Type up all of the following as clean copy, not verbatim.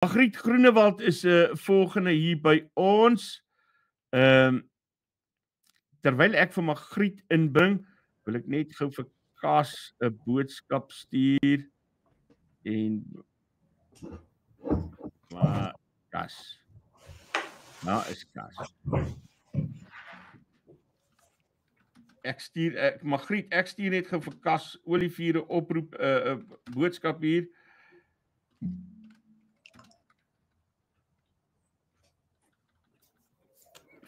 Margriet Groenewald is volgende hier by ons. Terwyl ek vir Margriet inbring, wil ek net gou vir Kas 'n boodskap stuur en maar Kas. Nou is Kas. Margriet, ek stuur net gou vir Kas Olivier 'n oproep, 'n boodskap hier.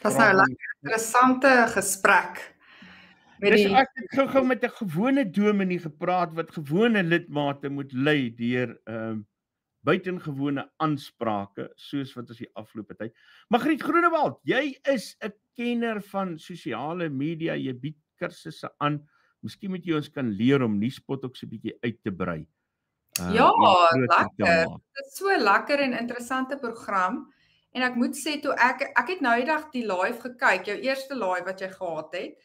Was nou 'n lekker interessante gesprek. Ek het gou met 'n gewone dominee gepraat wat gewone lidmate moet lei deur buitengewone aansprake soos wat ons die afgelope tyd. Margriet Groenewald, jy is 'n kenner van sosiale media, jy bied kursusse aan. Miskien moet jy ons kan leer om Nuuspot ook so 'n bietjie uit te brei. Ja, lekker. Dit is so lekker en interessante program. En ek moet sê toe ek het nou eendag die live gekyk, jou eerste live wat jy gehad het,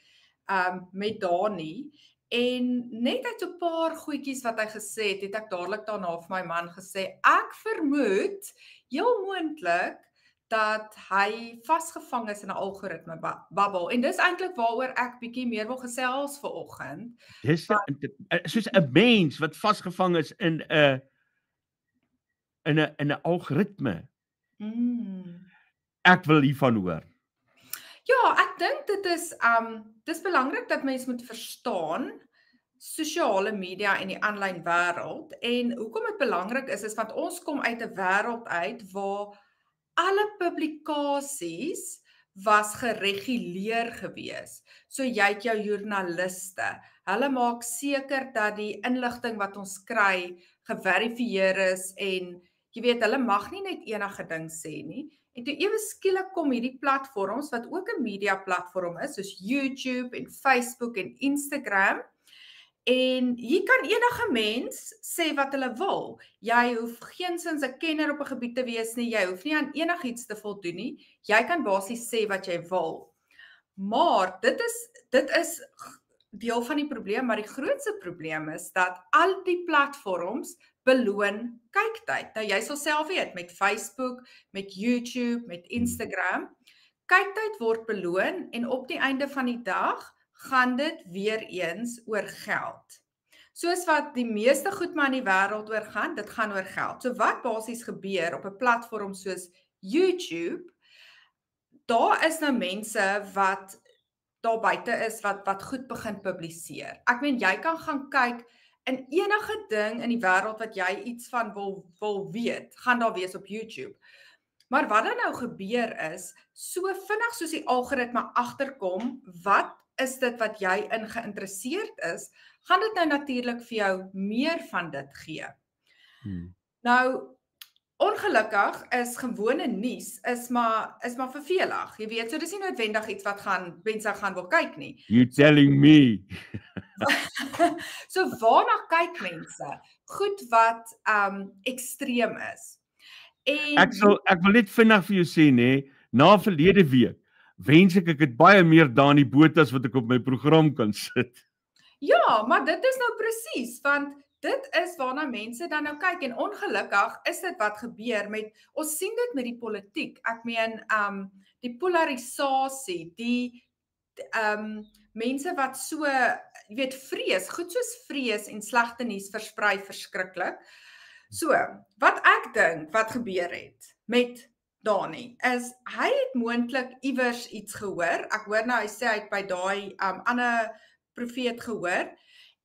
met Dani, en net uit 'n paar goedjies wat hy gesê het, het ek dadelik daarna vir my man gesê, ek vermoed heel moontlik dat hy vasgevang is in 'n algoritme bubble, en dis eintlik waaroor ek bietjie meer wil gesels vanoggend. Dis soos 'n mens wat vasgevang is in 'n algoritme. Ek wil hiervan hoor. Ja, ek dink dit is dis belangrik dat mense moet verstaan sosiale media en die aanlyn wêreld, en hoekom dit belangrik is want ons kom uit 'n wêreld uit waar alle publikasies was gereguleer gewees. So jy het jou joernaliste. Hulle maak seker dat die inligting wat ons kry geverifieer is, en jy weet, hulle mag nie net enige ding sê nie. En toe ewe skielik kom hierdie platforms wat ook 'n media platform is, soos YouTube en Facebook en Instagram. En hier kan enige mens sê wat hulle wil. Jy hoef geensins 'n kenner op 'n gebied te wees nie, jy hoef nie aan enigiets te voldoen nie. Jy kan basies sê wat jy wil. Maar dit is deel van die probleem, maar die grootste probleem is dat al die platforms beloon kyktyd. Nou jy sal self weet, met Facebook, met YouTube, met Instagram, kyktyd word beloon, en op die einde van die dag gaan dit weer eens oor geld. Soos wat die meeste goed maar in die wêreld oor gaan, dit gaan oor geld. So wat basies gebeur op 'n platform soos YouTube, daar is nou mense wat daar buite is wat goed begin publiseer. Ek meen, jy kan gaan kyk in enige ding in die wêreld wat jy iets van wil weet, gaan daar wees op YouTube. Maar wat dan nou gebeur is, so vinnig soos die algoritme agterkom, wat is dit wat jy in geïnteresseerd is, gaan dit nou natuurlik vir jou meer van dit gee. Nou, ongelukkig is gewone nuus is maar vervelig. Jy weet, so dis nie noodwendig iets wat mense gaan wil kyk nie. You telling me. So waarna kyk mense? Goed wat ekstreem is. En Ek wil net vinnig vir jou sê, nê, na verlede week wens ek het baie meer Dani Botha wat ek op my program kan sit. Ja, maar dit is nou presies, want dit is waarna mense dan nou kyk, en ongelukkig is dit wat gebeur met, ons sien dit met die politiek, ek meen, die polarisasie, die mense wat so, jy weet, vrees, goed soos vrees en slegte nuus versprei verskriklik. So, wat ek dink wat gebeur het met Dani, is hy het moontlik iewers iets gehoor. Ek hoor nou hy sê hy het by daai ander profeet gehoor,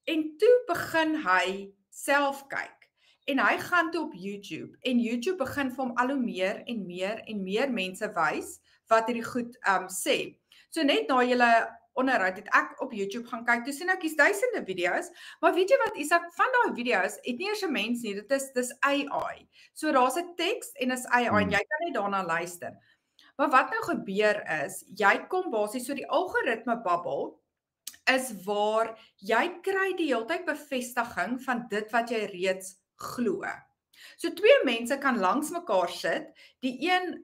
en toe begin hy self kyk, en hy gaan toe op YouTube, en YouTube begin vir hom al hoe meer en meer en meer mense wys wat hierdie goed sê. So net na julle onderhoud het ek op YouTube gaan kyk, toe sien ek hier's duisende video's, maar weet jy wat, Isak, van daai video's het nie eers 'n mens nie, dis AI. So daar's 'n teks en is AI, en jy kan net daarna luister. Maar wat nou gebeur is, jy kom basies, so die algoritme bubble is waar jy kry die hele tyd bevestiging van dit wat jy reeds glo. So twee mense kan langs mekaar sit, die een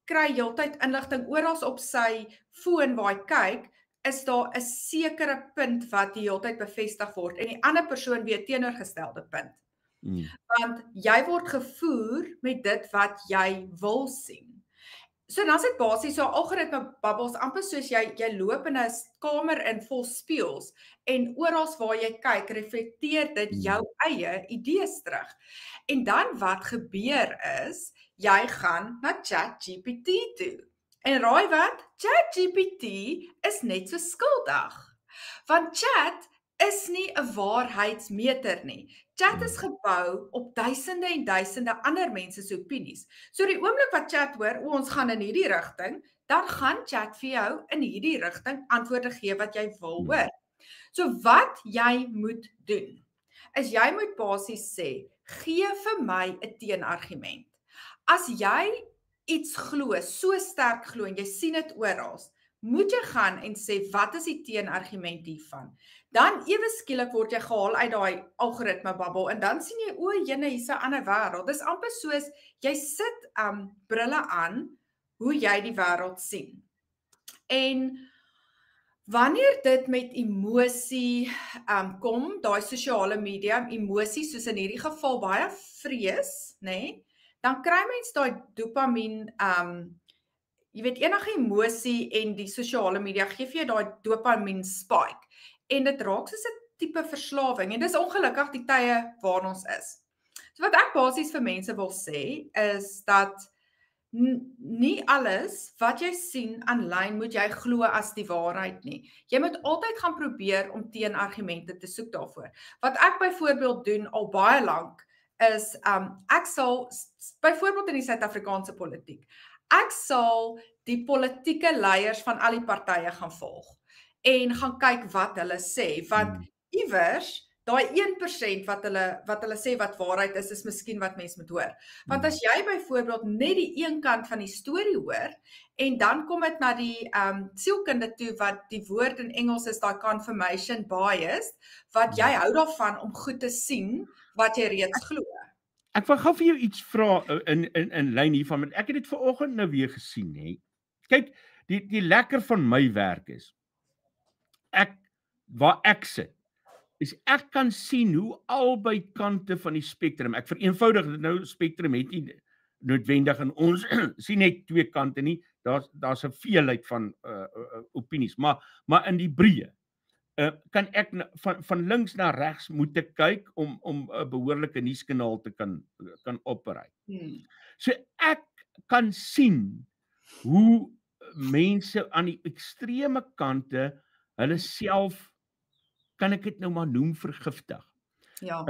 kry heeltyd inligting oral op sy foon waar hy kyk, is daar 'n sekere punt wat die hele tyd bevestig word, en die ander persoon weet teenoorgestelde punt. Want jy word gevoer met dit wat jy wil sien. So dan is dit basies so algoritme bubbles amper soos jy loop in 'n kamer in vol spieëls en oral waar jy kyk reflekteer dit jou eie idees terug. En dan wat gebeur is, jy gaan na ChatGPT toe. En raai wat? ChatGPT is net so skuldig. Want Chat is nie 'n waarheidsmeter nie. Chat is gebou op duisende en duisende ander mense se opinies. So die oomblik wat Chat hoor, ons gaan in hierdie rigting, dan gaan Chat vir jou in hierdie rigting antwoorde gee wat jy wil hoor. So wat jy moet doen, is jy moet basies sê, gee vir my 'n teenargument. As jy iets glo, so sterk glo en jy sien dit oral, moet jy gaan en sê, wat is die teenargument hiervan? Dan ewe skielik word jy gehaal uit daai algoritme bubble en dan sien jy, o, jene, hier's 'n ander wêreld. Dis amper soos jy sit brille aan hoe jy die wêreld sien. En wanneer dit met emosie kom, daai sosiale media, emosie soos in hierdie geval baie vrees, nê? Dan kry mens daai dopamien, jy weet enige emosie en die sosiale media gee vir jou daai dopamien spike. En dit raak soos 'n tipe verslawing en dis ongelukkig die tye waar ons is. So wat ek basies vir mense wil sê is dat nie alles wat jy sien aanlyn moet jy glo as die waarheid nie. Jy moet altyd gaan probeer om teenargumente te soek daarvoor. Wat ek byvoorbeeld doen al baie lank is ek sal byvoorbeeld in die Suid-Afrikaanse politiek. Ek sal die politieke leiers van al die partye gaan volg en gaan kyk wat hulle sê, want iewers daai 1% wat hulle sê wat waarheid is miskien wat mens moet hoor. Want as jy byvoorbeeld net die een kant van die storie hoor en dan kom dit na die sielkunde toe wat die woord in Engels is daai confirmation bias, wat jy hou daarvan om goed te sien wat jy reeds glo. Ek wil gou vir jou iets vra in lyn hiervan, want ek het dit vanoggend nou weer gesien, hè. Kyk, die lekker van my werk is waar ek sit, is ek kan sien hoe albei kante van die spektrum, ek vereenvoudig dit nou, spektrum het nie noodwendig en ons sien net twee kante nie, daar's 'n veelheid van opinies, maar in die breë kan ek van links na regs moet ek kyk om 'n behoorlike nuuskanaal te kan operate. So ek kan sien hoe mense aan die ekstreme kante hulle self, kan ek dit nou maar noem, vergiftig. Ja.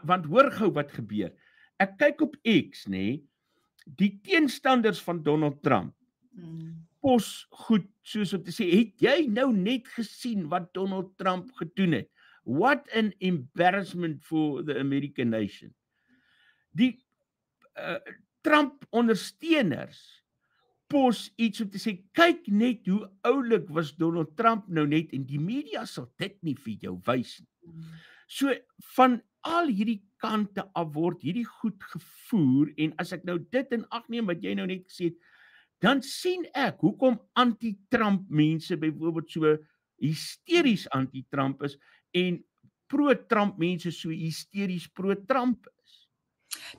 Want hoor gou wat gebeur. Ek kyk op X, nê, die teenstanders van Donald Trump pos goed soos om te sê, het jy nou net gesien wat Donald Trump gedoen het? What an embarrassment for the American nation. Die Trump ondersteuners pos iets om te sê, kyk net hoe oulik was Donald Trump nou net, en die media sal dit nie vir jou wys nie. So van al hierdie kante af word hierdie goed gevoer, en as ek nou dit in ag neem wat jy nou net gesê het, dan sien ek hoekom anti-Trump mense byvoorbeeld so hysteries anti-Trump is en pro-Trump mense so hysteries pro-Trump is.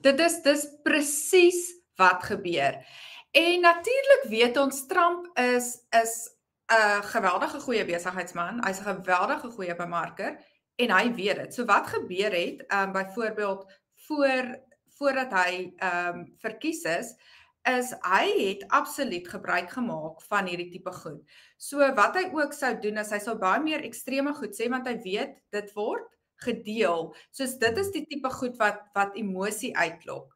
Dis presies wat gebeur. En natuurlik weet ons Trump is 'n geweldige goeie besigheidsman, hy's 'n geweldige goeie bemarker en hy weet dit. So wat gebeur het, byvoorbeeld voordat hy verkies is hy het absoluut gebruik gemaak van hierdie tipe goed. So wat hy ook sou doen is hy sou baie meer ekstreme goed sê, want hy weet dit word gedeel. Soos dit is die tipe goed wat emosie uitlok.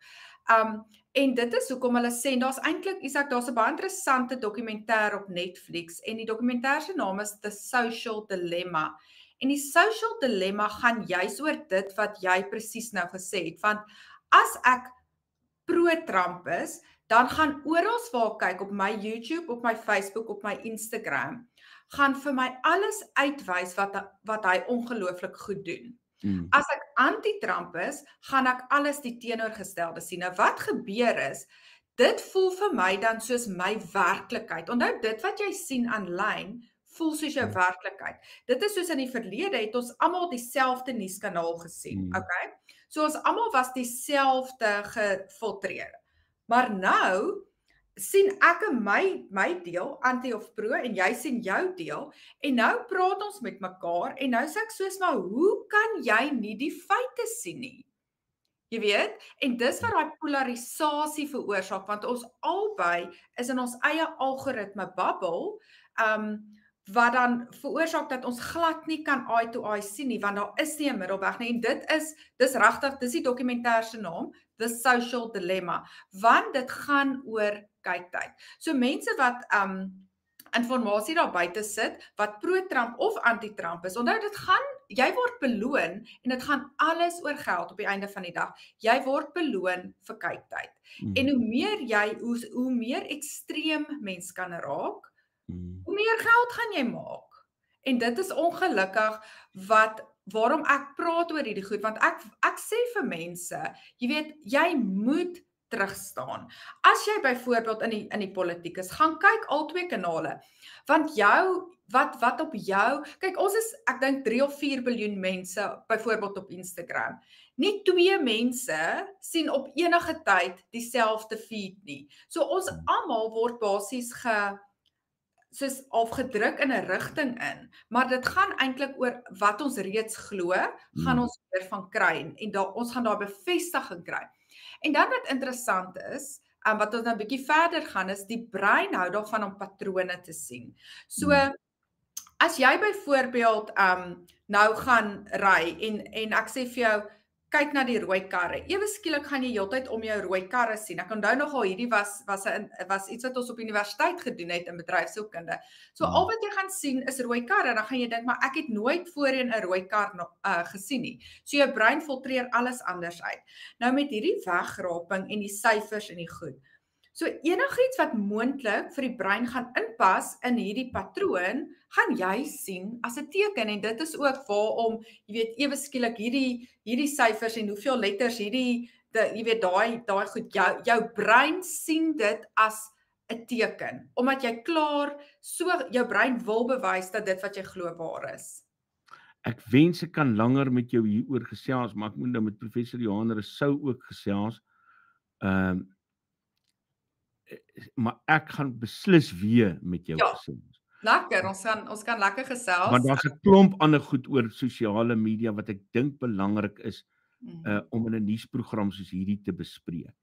En dit is hoekom hulle sê, en daar's eintlik, Isak, daar's 'n baie interessante dokumentêr op Netflix en die dokumentêr se naam is The Social Dilemma. En die social dilemma gaan juis oor dit wat jy presies nou gesê het, want as ek pro-Trump is, dan gaan oral waar ek kyk op my YouTube, op my Facebook, op my Instagram, gaan vir my alles uitwys wat hy ongelooflik goed doen. As ek anti-Trump is, gaan ek alles die teenoorgestelde sien. Nou wat gebeur is, dit voel vir my dan soos my werklikheid. Onthou dit wat jy sien aanlyn, voel soos jou werklikheid. Dit is soos in die verlede het ons almal dieselfde nuuskanaal gesien, okay? So ons almal was dieselfde gefiltreer. Maar nou sien ek in my deel, anti of pro, en jy sien jou deel, en nou praat ons met mekaar, en nou sê ek soos, maar hoe kan jy nie die feite sien nie? Jy weet, en dis wat daai polarisasie veroorsaak, want ons albei is in ons eie algoritme bubble, wat dan veroorsaak dat ons glad nie kan eye to eye sien nie, want daar is nie 'n middelweg nie, en dis regtig, dis die dokumentêr se naam, The Social Dilemma, want dit gaan oor kyktyd. So mense wat informasie daar buite sit, wat pro-Trump of anti-Trump is, onthou dit gaan, jy word beloon, en dit gaan alles oor geld op die einde van die dag, jy word beloon vir kyktyd. En hoe meer ekstreem mens kan raak, hoe meer geld gaan jy maak. En dit is ongelukkig waarom ek praat oor hierdie goed, want ek sê vir mense, jy weet, jy moet terugstaan. As jy byvoorbeeld in die politiek is, gaan kyk al twee kanale, want wat op jou, kyk ons is, ek dink 3 of 4 biljoen mense, byvoorbeeld op Instagram, nie 2 mense sien op enige tyd dieselfde feed nie. So ons almal word basies soos afgedruk in 'n rigting in, maar dit gaan eintlik oor wat ons reeds glo, gaan ons weer van kry, en ons gaan daar bevestiging kry. En dan wat interessant is, wat ons nou 'n bietjie verder gaan, is die brein hou daarvan om patrone te sien. So, as jy byvoorbeeld nou gaan ry, en ek sê vir jou, kyk na die rooi karre. Ewe skielik gaan jy heeltyd om jou rooi karre sien. Ek onthou nogal, hierdie was iets wat ons op universiteit gedoen het in bedryfsielkunde. So al wat jy gaan sien is rooi karre, dan gaan jy dink, maar ek het nooit voorheen 'n rooi kar gesien nie. So jou brein filtreer alles anders uit. Nou met hierdie wegraping en die syfers en die goed. So enigiets wat moontlik vir die brein gaan inpas in hierdie patroon, gaan jy sien as 'n teken, en dit is ook waarom, jy weet, ewe skielik hierdie syfers en hoeveel letters jy weet, daai goed, jou brein sien dit as 'n teken, omdat jy klaar, so jou brein wil bewys dat dit wat jy glo waar is. Ek wens ek kan langer met jou hieroor gesels, maar ek moet nou met professor Johan Rousseau ook gesels. Maar ek gaan beslis weer met jou gesels. Lekker, ons kan lekker gesels. Want daar's 'n klomp ander goed oor sosiale media wat ek dink belangrik is om in 'n nuusprogram soos hierdie te bespreek.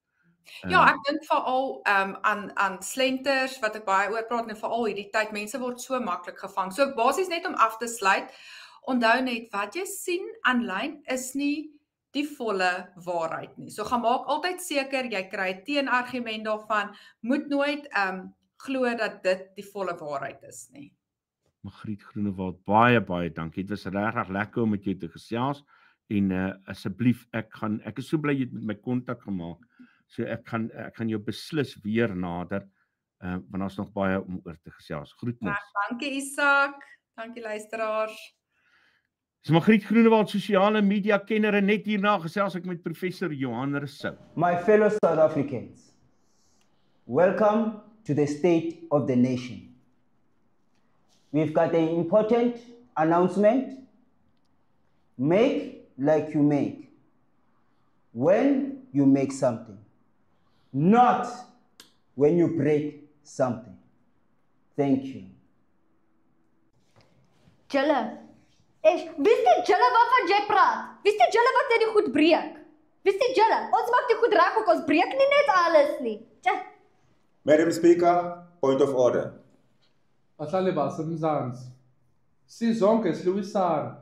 Ja, ek dink veral aan slenters wat ek baie oor praat, en veral hierdie tyd, mense word so maklik gevang. So basies net om af te sluit, onthou net, wat jy sien aanlyn is nie die volle waarheid nie. So gaan maak altyd seker, jy kry 'n teenargument daarvan, moet nooit glo dat dit die volle waarheid is nie. Margriet Groenewald, baie dankie. Dit was regtig lekker om met jou te gesels, en asseblief, ek is so bly jy het met my kontak gemaak, so ek gaan jou beslis weer nader, want daar's nog baie om oor te gesels. Groetnis. Dankie Isak, dankie luisteraars. Dis Margriet Groenewald, sosiale media kenner, en net hierna gesels ek met professor Johan Rousseau. My fellow South Africans, welcome to the State of the Nation. We've got an important announcement. Make like you make. When you make something, not when you break something. Thank you. Julle, wist die julle waarvan jy praat? Wist die julle wat jy die goed breek? Wist die julle, ons maak die goed reg ook, ons breek nie net alles nie. Madam Speaker, point of order. Bahlali basemzansi, sizonke siluwisana,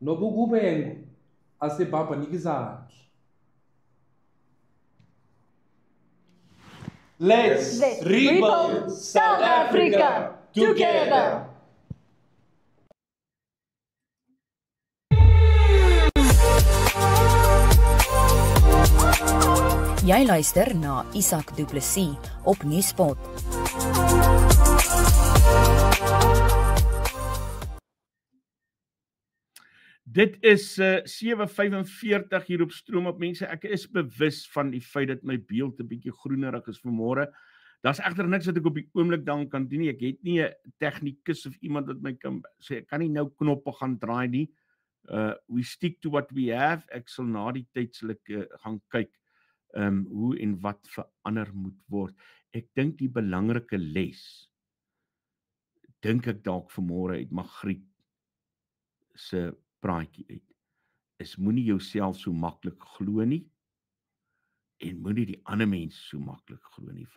nobukubengu asibhabhanika izandla. Let's rebuild South Africa together. Jy luister na Isak Du Plessis op Nuuspot. Dit is 7:45 hier op Stroom op, mense. Ek is bewus van die feit dat my beeld 'n bietjie groenerig is vanmôre. Daar's egter niks wat ek op die oomblik dan kan doen nie. Ek het nie 'n tegnikus of iemand wat my kan sê, ek kan nie nou knoppe gaan draai nie. we stick to what we have. Ek sal na die tyd sal ek gaan kyk hoe en wat verander moet word. Ek dink die belangrike les, dink ek dalk vanmôre uit Magriet se praatjie uit, is moenie jouself so maklik glo nie en moenie die ander mense so maklik glo nie.